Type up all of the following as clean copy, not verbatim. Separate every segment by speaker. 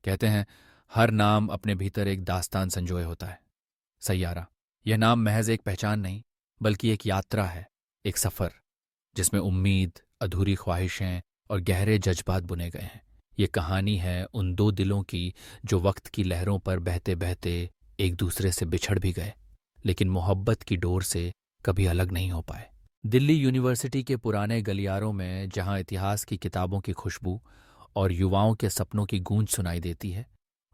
Speaker 1: कहते हैं हर नाम अपने भीतर एक दास्तान संजोए होता है। सैयारा, यह नाम महज एक पहचान नहीं, बल्कि एक यात्रा है, एक सफ़र जिसमें उम्मीद, अधूरी ख्वाहिशें और गहरे जज्बात बुने गए हैं। ये कहानी है उन दो दिलों की जो वक्त की लहरों पर बहते बहते एक दूसरे से बिछड़ भी गए, लेकिन मोहब्बत की डोर से कभी अलग नहीं हो पाए। दिल्ली यूनिवर्सिटी के पुराने गलियारों में जहाँ इतिहास की किताबों की खुशबू और युवाओं के सपनों की गूंज सुनाई देती है,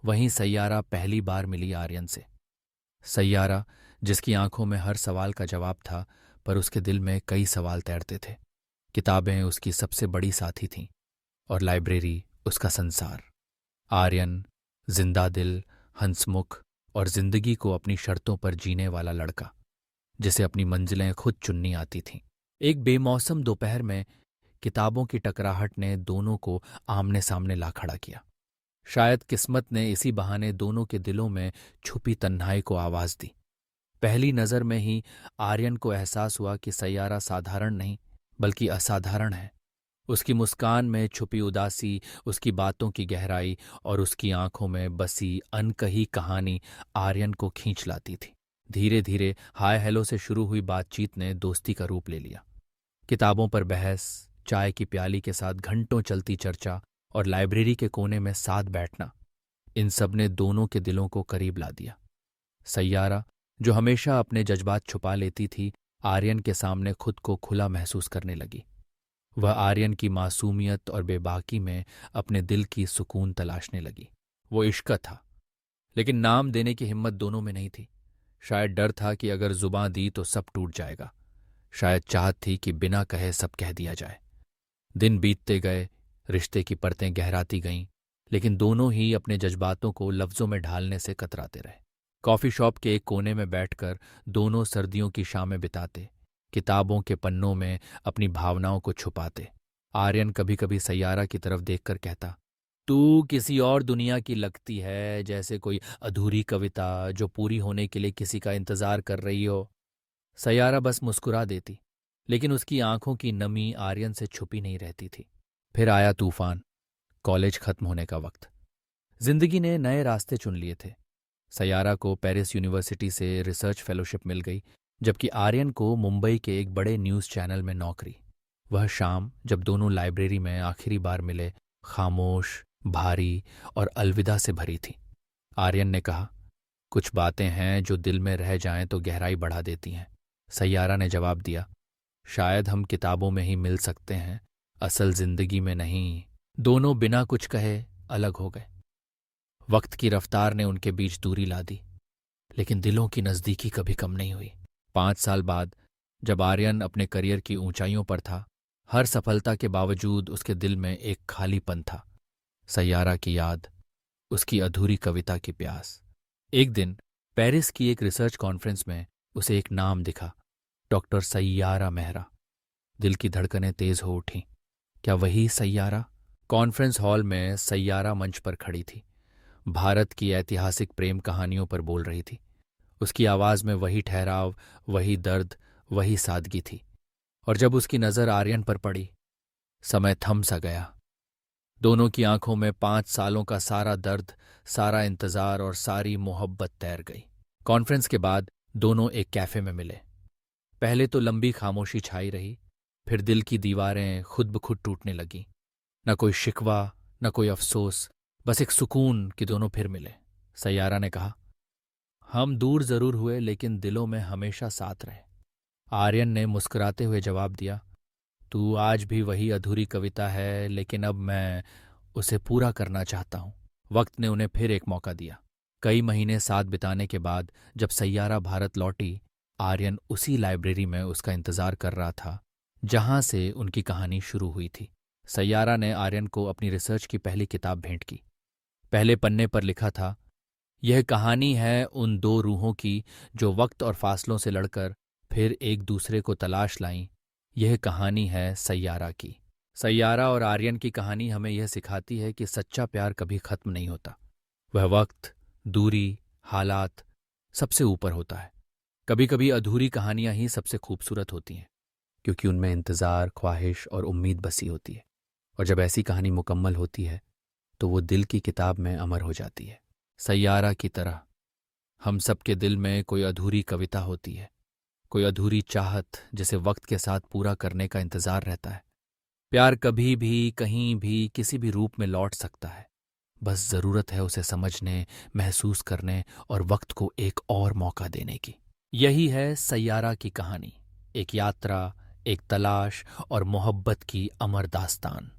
Speaker 1: वहीं सैयारा पहली बार मिली आर्यन से। सैयारा जिसकी आंखों में हर सवाल का जवाब था, पर उसके दिल में कई सवाल तैरते थे। किताबें उसकी सबसे बड़ी साथी थीं और लाइब्रेरी उसका संसार। आर्यन, जिंदा दिल, हंसमुख और जिंदगी को अपनी शर्तों पर जीने वाला लड़का, जिसे अपनी मंजिलें खुद चुननी आती थीं। एक बेमौसम दोपहर में किताबों की टकराहट ने दोनों को आमने सामने ला खड़ा किया। शायद किस्मत ने इसी बहाने दोनों के दिलों में छुपी तन्हाई को आवाज दी। पहली नज़र में ही आर्यन को एहसास हुआ कि सैयारा साधारण नहीं, बल्कि असाधारण है। उसकी मुस्कान में छुपी उदासी, उसकी बातों की गहराई और उसकी आंखों में बसी अनकही कहानी आर्यन को खींच लाती थी। धीरे धीरे हाय हेलो से शुरू हुई बातचीत ने दोस्ती का रूप ले लिया। किताबों पर बहस, चाय की प्याली के साथ घंटों चलती चर्चा और लाइब्रेरी के कोने में साथ बैठना, इन सब ने दोनों के दिलों को करीब ला दिया। सैयारा, जो हमेशा अपने जज्बात छुपा लेती थी, आर्यन के सामने खुद को खुला महसूस करने लगी। वह आर्यन की मासूमियत और बेबाकी में अपने दिल की सुकून तलाशने लगी। वो इश्क था, लेकिन नाम देने की हिम्मत दोनों में नहीं थी। शायद डर था कि अगर जुबां दी तो सब टूट जाएगा। शायद चाहत थी कि बिना कहे सब कह दिया जाए। दिन बीतते गए, रिश्ते की परतें गहराती गईं, लेकिन दोनों ही अपने जज्बातों को लफ्जों में ढालने से कतराते रहे। कॉफी शॉप के एक कोने में बैठकर दोनों सर्दियों की शामें बिताते, किताबों के पन्नों में अपनी भावनाओं को छुपाते। आर्यन कभी कभी सैयारा की तरफ देखकर कहता, तू किसी और दुनिया की लगती है, जैसे कोई अधूरी कविता जो पूरी होने के लिए किसी का इंतजार कर रही हो। सैयारा बस मुस्कुरा देती, लेकिन उसकी आंखों की नमी आर्यन से छुपी नहीं रहती थी। फिर आया तूफान, कॉलेज खत्म होने का वक्त। जिंदगी ने नए रास्ते चुन लिए थे। सैयारा को पेरिस यूनिवर्सिटी से रिसर्च फेलोशिप मिल गई, जबकि आर्यन को मुंबई के एक बड़े न्यूज़ चैनल में नौकरी। वह शाम जब दोनों लाइब्रेरी में आखिरी बार मिले, खामोश, भारी और अलविदा से भरी थी। आर्यन ने कहा, कुछ बातें हैं जो दिल में रह जाएं तो गहराई बढ़ा देती हैं। सैयारा ने जवाब दिया, शायद हम किताबों में ही मिल सकते हैं, असल जिंदगी में नहीं। दोनों बिना कुछ कहे अलग हो गए। वक्त की रफ्तार ने उनके बीच दूरी ला दी, लेकिन दिलों की नज़दीकी कभी कम नहीं हुई। 5 साल बाद जब आर्यन अपने करियर की ऊंचाइयों पर था, हर सफलता के बावजूद उसके दिल में एक खालीपन था। सैयारा की याद, उसकी अधूरी कविता की प्यास। एक दिन पेरिस की एक रिसर्च कॉन्फ्रेंस में उसे एक नाम दिखा, डॉक्टर सैयारा मेहरा। दिल की धड़कनें तेज हो उठीं। क्या वही सैयारा? कॉन्फ्रेंस हॉल में सैयारा मंच पर खड़ी थी, भारत की ऐतिहासिक प्रेम कहानियों पर बोल रही थी। उसकी आवाज में वही ठहराव, वही दर्द, वही सादगी थी। और जब उसकी नज़र आर्यन पर पड़ी, समय थम सा गया। दोनों की आंखों में 5 सालों का सारा दर्द, सारा इंतजार और सारी मोहब्बत तैर गई। कॉन्फ्रेंस के बाद दोनों एक कैफे में मिले। पहले तो लंबी खामोशी छाई रही, फिर दिल की दीवारें खुद ब खुद टूटने लगीं। न कोई शिकवा, न कोई अफसोस, बस एक सुकून कि दोनों फिर मिले। सैयारा ने कहा, हम दूर जरूर हुए, लेकिन दिलों में हमेशा साथ रहे। आर्यन ने मुस्कुराते हुए जवाब दिया, तू आज भी वही अधूरी कविता है, लेकिन अब मैं उसे पूरा करना चाहता हूं। वक्त ने उन्हें फिर एक मौका दिया। कई महीने साथ बिताने के बाद जब सैयारा भारत लौटी, आर्यन उसी लाइब्रेरी में उसका इंतजार कर रहा था जहां से उनकी कहानी शुरू हुई थी। सैयारा ने आर्यन को अपनी रिसर्च की पहली किताब भेंट की। पहले पन्ने पर लिखा था, यह कहानी है उन दो रूहों की जो वक्त और फासलों से लड़कर फिर एक दूसरे को तलाश लाईं। यह कहानी है सैयारा की। सैयारा और आर्यन की कहानी हमें यह सिखाती है कि सच्चा प्यार कभी खत्म नहीं होता। वह वक्त, दूरी, हालात सबसे ऊपर होता है। कभी कभी अधूरी कहानियां ही सबसे खूबसूरत होती हैं, क्योंकि उनमें इंतजार, ख्वाहिश और उम्मीद बसी होती है। और जब ऐसी कहानी मुकम्मल होती है तो वो दिल की किताब में अमर हो जाती है। सैयारा की तरह हम सबके दिल में कोई अधूरी कविता होती है, कोई अधूरी चाहत जिसे वक्त के साथ पूरा करने का इंतजार रहता है। प्यार कभी भी, कहीं भी, किसी भी रूप में लौट सकता है। बस जरूरत है उसे समझने, महसूस करने और वक्त को एक और मौका देने की। यही है सैयारा की कहानी, एक यात्रा, एक तलाश और मोहब्बत की अमर दास्तान।